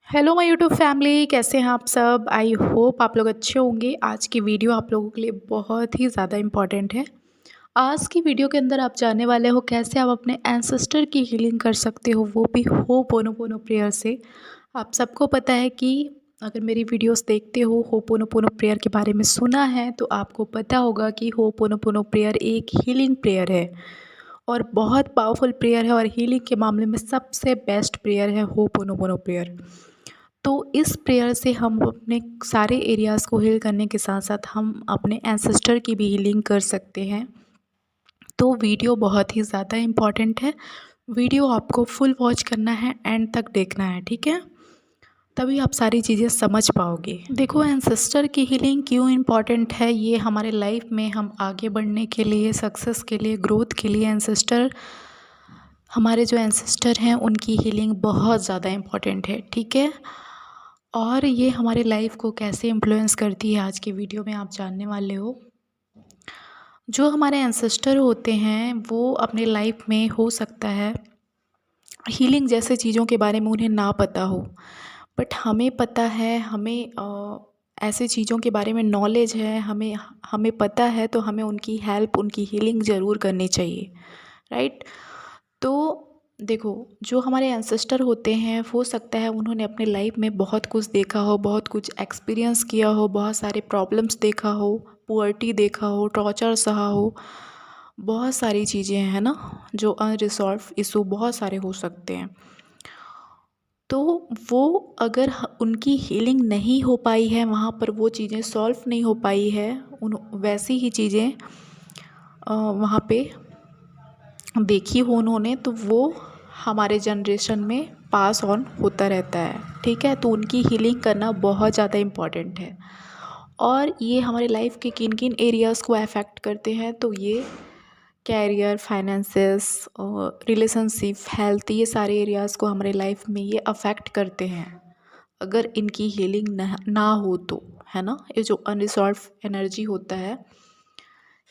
Hello my YouTube family, कैसे हैं आप सब। आई होप आप लोग अच्छे होंगे। आज की वीडियो आप लोगों के लिए बहुत ही ज़्यादा इम्पॉर्टेंट है। आज की वीडियो के अंदर आप जानने वाले हो कैसे आप अपने एंसेस्टर की हीलिंग कर सकते हो, वो भी होपोनोपोनो प्रेयर से। आप सबको पता है कि अगर मेरी वीडियोस देखते हो, होपोनोपोनो प्रेयर के बारे में सुना है, तो आपको पता होगा कि होपोनोपोनो प्रेयर एक हीलिंग प्रेयर है और बहुत पावरफुल प्रेयर है और हीलिंग के मामले में सबसे बेस्ट प्रेयर है होपोनोपोनो प्रेयर। तो इस प्रेयर से हम अपने सारे एरियाज़ को हील करने के साथ साथ हम अपने एंसेस्टर की भी हीलिंग कर सकते हैं। तो वीडियो बहुत ही ज़्यादा इम्पॉर्टेंट है। वीडियो आपको फुल वॉच करना है, एंड तक देखना है, ठीक है। तभी आप सारी चीज़ें समझ पाओगे। देखो, एंसेस्टर की हीलिंग क्यों इम्पॉर्टेंट है, ये हमारे लाइफ में हम आगे बढ़ने के लिए, सक्सेस के लिए, ग्रोथ के लिए एंसेस्टर, हमारे जो एंसेस्टर हैं उनकी हीलिंग बहुत ज़्यादा इम्पॉर्टेंट है, ठीक है। और ये हमारे लाइफ को कैसे इन्फ्लुएंस करती है, आज की वीडियो में आप जानने वाले हो। जो हमारे एंसेस्टर होते हैं वो अपने लाइफ में, हो सकता है हीलिंग जैसे चीज़ों के बारे में उन्हें ना पता हो, बट हमें पता है। हमें ऐसे चीज़ों के बारे में नॉलेज है, हमें हमें पता है, तो हमें उनकी हेल्प, उनकी हीलिंग ज़रूर करनी चाहिए, राइट। तो देखो, जो हमारे एंसेस्टर होते हैं, हो सकता है उन्होंने अपने लाइफ में बहुत कुछ देखा हो, बहुत कुछ एक्सपीरियंस किया हो, बहुत सारे प्रॉब्लम्स देखा हो, पुअर्टी देखा हो, टॉर्चर सहा हो, बहुत सारी चीज़ें हैं ना, जो अनरिजॉल्व इशू बहुत सारे हो सकते हैं। तो वो अगर उनकी हीलिंग नहीं हो पाई है, वहाँ पर वो चीज़ें सॉल्व नहीं हो पाई है, उन वैसी ही चीज़ें वहाँ पे देखी हो उन्होंने, तो वो हमारे जनरेशन में पास ऑन होता रहता है, ठीक है। तो उनकी हीलिंग करना बहुत ज़्यादा इम्पॉर्टेंट है। और ये हमारे लाइफ के किन किन एरियाज़ को अफेक्ट करते हैं, तो ये कैरियर, फाइनेंसेस और रिलेशनशिप, हेल्थ, ये सारे एरियाज़ को हमारे लाइफ में ये अफेक्ट करते हैं अगर इनकी हीलिंग ना हो तो, है ना। ये जो अनरिजॉल्व एनर्जी होता है,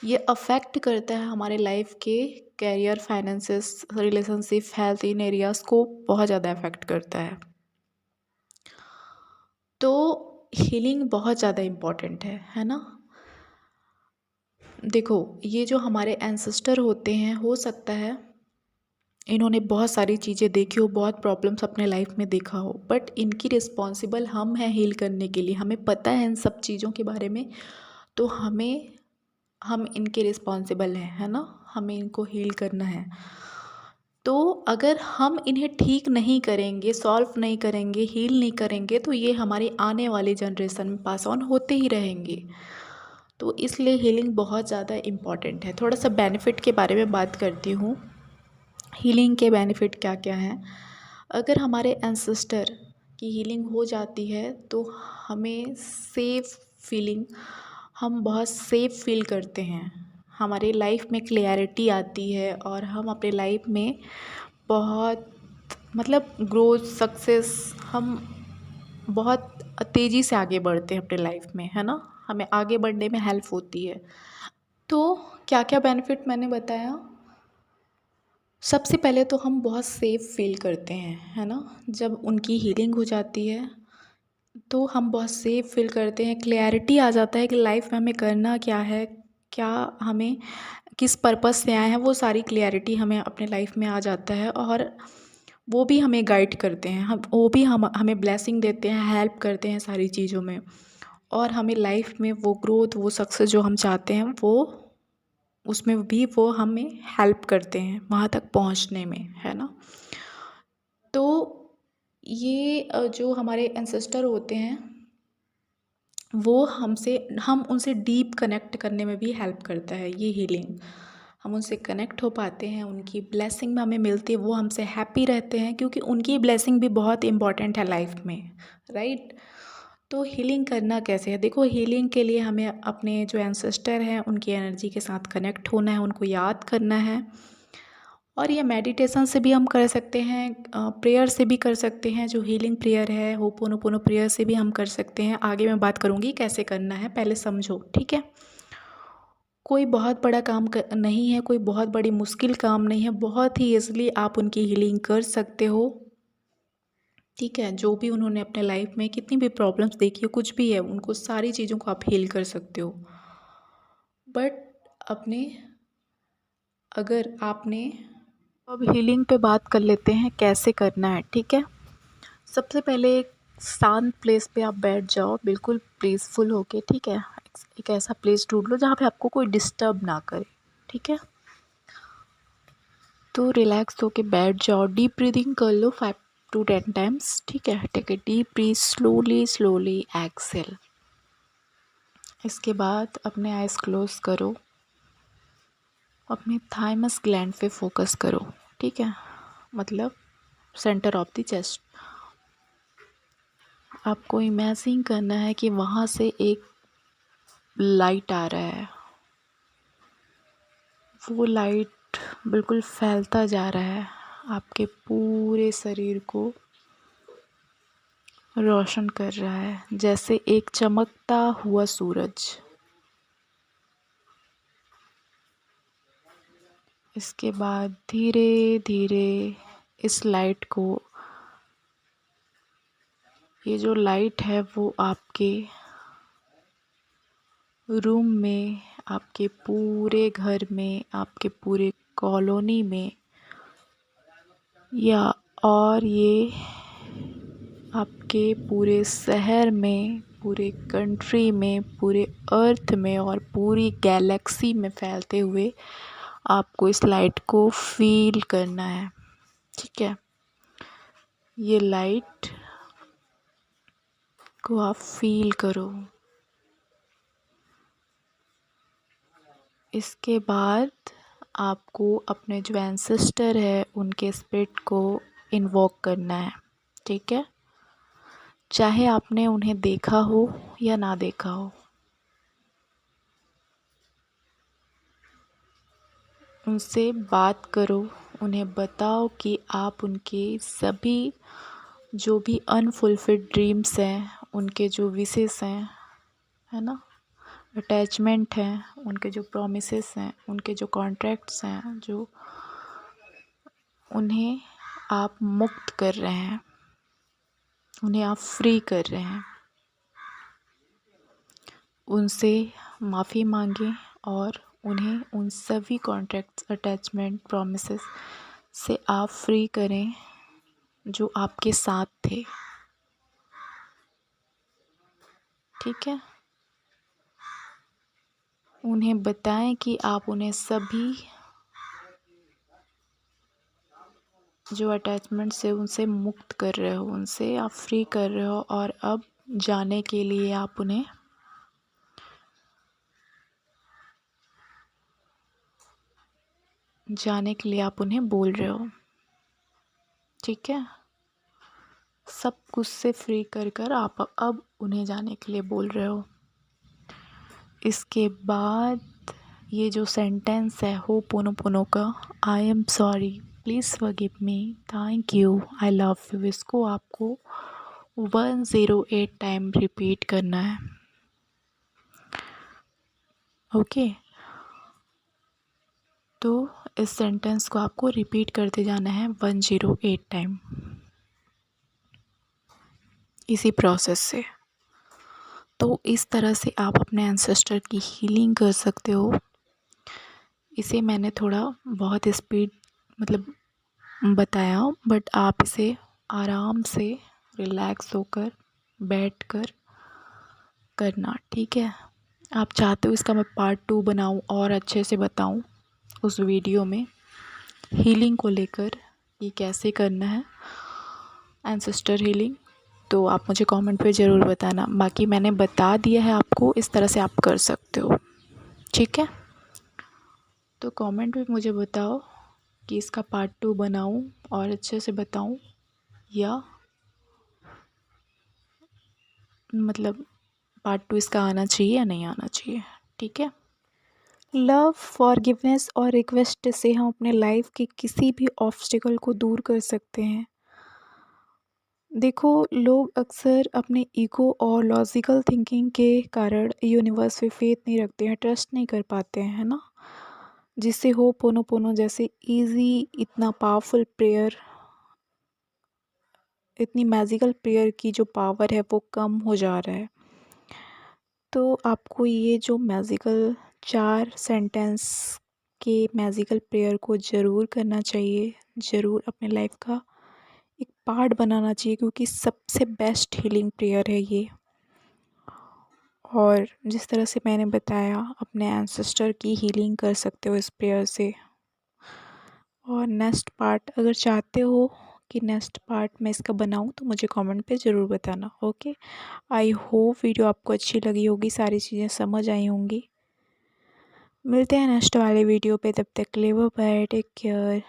ये अफेक्ट करता है हमारे लाइफ के कैरियर, फाइनेंसेस, रिलेशनशिप, हेल्थ, इन एरियाज़ को बहुत ज़्यादा अफेक्ट करता है। तो हीलिंग बहुत ज़्यादा इम्पॉर्टेंट है ना। देखो, ये जो हमारे एंसेस्टर होते हैं, हो सकता है इन्होंने बहुत सारी चीज़ें देखी हो, बहुत प्रॉब्लम्स अपने लाइफ में देखा हो, बट इनकी रिस्पॉन्सिबल हम हैं हील करने के लिए। हमें पता है इन सब चीज़ों के बारे में, तो हम इनके रिस्पॉन्सिबल हैं, है ना। हमें इनको हील करना है। तो अगर हम इन्हें ठीक नहीं करेंगे, सॉल्व नहीं करेंगे, हील नहीं करेंगे, तो ये हमारी आने वाली जनरेशन में पास ऑन होते ही रहेंगे। तो इसलिए हीलिंग बहुत ज़्यादा इम्पॉर्टेंट है। थोड़ा सा बेनिफिट के बारे में बात करती हूँ। हीलिंग के बेनिफिट क्या क्या हैं। अगर हमारे एंसेस्टर की हीलिंग हो जाती है, तो हमें सेफ फीलिंग, हम बहुत सेफ फील करते हैं, हमारे लाइफ में क्लैरिटी आती है और हम अपने लाइफ में बहुत, मतलब ग्रोथ, सक्सेस, हम बहुत तेज़ी से आगे बढ़ते हैं अपने लाइफ में, है ना। हमें आगे बढ़ने में हेल्प होती है। तो क्या क्या बेनिफिट मैंने बताया। सबसे पहले तो हम बहुत सेफ़ फील करते हैं, है ना। जब उनकी हीलिंग हो जाती है तो हम बहुत सेफ़ फील करते हैं, क्लैरिटी आ जाता है कि लाइफ में हमें करना क्या है, क्या हमें किस पर्पस से आए हैं, वो सारी क्लैरिटी हमें अपने लाइफ में आ जाता है। और वो भी हमें गाइड करते हैं, हम वो भी हमें ब्लेसिंग देते हैं, हेल्प करते हैं सारी चीज़ों में। और हमें लाइफ में वो ग्रोथ, वो सक्सेस जो हम चाहते हैं, वो उसमें भी वो हमें हेल्प करते हैं वहाँ तक पहुँचने में, है ना। तो ये जो हमारे एंसेस्टर होते हैं, वो हम उनसे डीप कनेक्ट करने में भी हेल्प करता है ये हीलिंग। हम उनसे कनेक्ट हो पाते हैं, उनकी ब्लेसिंग हमें मिलती है, वो हमसे हैप्पी रहते हैं, क्योंकि उनकी ब्लेसिंग भी बहुत इम्पॉर्टेंट है लाइफ में, राइट। तो हीलिंग करना कैसे है। देखो, हीलिंग के लिए हमें अपने जो एंसेस्टर हैं उनकी एनर्जी के साथ कनेक्ट होना है, उनको याद करना है। और ये मेडिटेशन से भी हम कर सकते हैं, प्रेयर से भी कर सकते हैं। जो हीलिंग प्रेयर है, होपोनोपोनो प्रेयर से भी हम कर सकते हैं। आगे मैं बात करूँगी कैसे करना है, पहले समझो, ठीक है। कोई बहुत बड़ा काम नहीं है, कोई बहुत बड़ी मुश्किल काम नहीं है, बहुत ही ईज़िली आप उनकी हीलिंग कर सकते हो। ठीक है, जो भी उन्होंने अपने लाइफ में कितनी भी प्रॉब्लम्स देखी हो, कुछ भी है, उनको सारी चीज़ों को आप हील कर सकते हो। बट अपने अगर आपने अब हीलिंग पे बात कर लेते हैं कैसे करना है, ठीक है। सबसे पहले एक शांत प्लेस पे आप बैठ जाओ, बिल्कुल पीसफुल होके, ठीक है। एक ऐसा प्लेस ढूंढ लो जहाँ पे आपको कोई डिस्टर्ब ना करे, ठीक है। तो रिलैक्स होके बैठ जाओ, डीप ब्रीदिंग कर लो 5 to 10 टाइम्स, ठीक है। Take a deep breath, slowly slowly exhale. इसके बाद अपने आइज़ क्लोज करो, अपने थाइमस ग्लैंड पे फोकस करो, ठीक है, मतलब सेंटर ऑफ द चेस्ट। आपको इमेजिन करना है कि वहाँ से एक लाइट आ रहा है, वो लाइट बिल्कुल फैलता जा रहा है, आपके पूरे शरीर को रोशन कर रहा है, जैसे एक चमकता हुआ सूरज। इसके बाद धीरे धीरे इस लाइट को, ये जो लाइट है वो आपके रूम में, आपके पूरे घर में, आपके पूरे कॉलोनी में, या और ये आपके पूरे शहर में, पूरे कंट्री में, पूरे अर्थ में और पूरी गैलेक्सी में फैलते हुए आपको इस लाइट को फील करना है, ठीक है। ये लाइट को आप फील करो। इसके बाद आपको अपने जो एंसेस्टर है उनके स्पिरिट को इन्वोक करना है, ठीक है। चाहे आपने उन्हें देखा हो या ना देखा हो, उनसे बात करो, उन्हें बताओ कि आप उनके सभी जो भी अनफुलफिल्ड ड्रीम्स हैं, उनके जो विशेस हैं, है ना, अटैचमेंट हैं, उनके जो प्रॉमिसेस हैं, उनके जो कॉन्ट्रैक्ट्स हैं, जो उन्हें आप मुक्त कर रहे हैं, उन्हें आप फ्री कर रहे हैं। उनसे माफ़ी मांगें और उन्हें उन सभी कॉन्ट्रैक्ट्स, अटैचमेंट, प्रॉमिसेस से आप फ्री करें जो आपके साथ थे, ठीक है। उन्हें बताएं कि आप उन्हें सभी जो अटैचमेंट से उनसे मुक्त कर रहे हो, उनसे आप फ्री कर रहे हो, और अब जाने के लिए आप उन्हें बोल रहे हो, ठीक है। सब कुछ से फ्री कर कर आप अब उन्हें जाने के लिए बोल रहे हो। इसके बाद ये जो सेंटेंस है होपोनोपोनो का, I am sorry, please forgive me, thank you, I love you, इसको आपको 108 टाइम रिपीट करना है, ओके। तो इस सेंटेंस को आपको रिपीट करते जाना है 108 टाइम, इसी प्रोसेस से। तो इस तरह से आप अपने एंसेस्टर की हीलिंग कर सकते हो। इसे मैंने थोड़ा बहुत स्पीड मतलब बताया, बट आप इसे आराम से रिलैक्स होकर बैठकर करना, ठीक है। आप चाहते हो इसका मैं पार्ट 2 बनाऊं और अच्छे से बताऊं उस वीडियो में, हीलिंग को लेकर, ये कैसे करना है एंसेस्टर हीलिंग, तो आप मुझे कमेंट पे ज़रूर बताना। बाकी मैंने बता दिया है आपको, इस तरह से आप कर सकते हो, ठीक है। तो कमेंट में मुझे बताओ कि इसका पार्ट 2 बनाऊं और अच्छे से बताऊं, या मतलब पार्ट 2 इसका आना चाहिए या नहीं आना चाहिए, ठीक है। लव, फॉरगिवनेस और रिक्वेस्ट से हम अपने लाइफ के किसी भी ऑब्स्टिकल को दूर कर सकते हैं। देखो, लोग अक्सर अपने ईगो और लॉजिकल थिंकिंग के कारण यूनिवर्स पे फेथ नहीं रखते हैं, ट्रस्ट नहीं कर पाते हैं, है ना। जिससे हो पोनो जैसे इजी, इतना पावरफुल प्रेयर इतनी मैजिकल प्रेयर की जो पावर है वो कम हो जा रहा है। तो आपको ये जो मैजिकल 4 सेंटेंस के मैजिकल प्रेयर को ज़रूर करना चाहिए, ज़रूर अपने लाइफ का एक पार्ट बनाना चाहिए, क्योंकि सबसे बेस्ट हीलिंग प्रेयर है ये। और जिस तरह से मैंने बताया, अपने एंसेस्टर की हीलिंग कर सकते हो इस प्रेयर से। और नेक्स्ट पार्ट अगर चाहते हो कि नेक्स्ट पार्ट मैं इसका बनाऊँ तो मुझे कमेंट पे ज़रूर बताना। ओके, आई होप वीडियो आपको अच्छी लगी होगी, सारी चीज़ें समझ आई होंगी। मिलते हैं नेक्स्ट वाले वीडियो पे, तब तक के लिए बाय बाय, टेक केयर।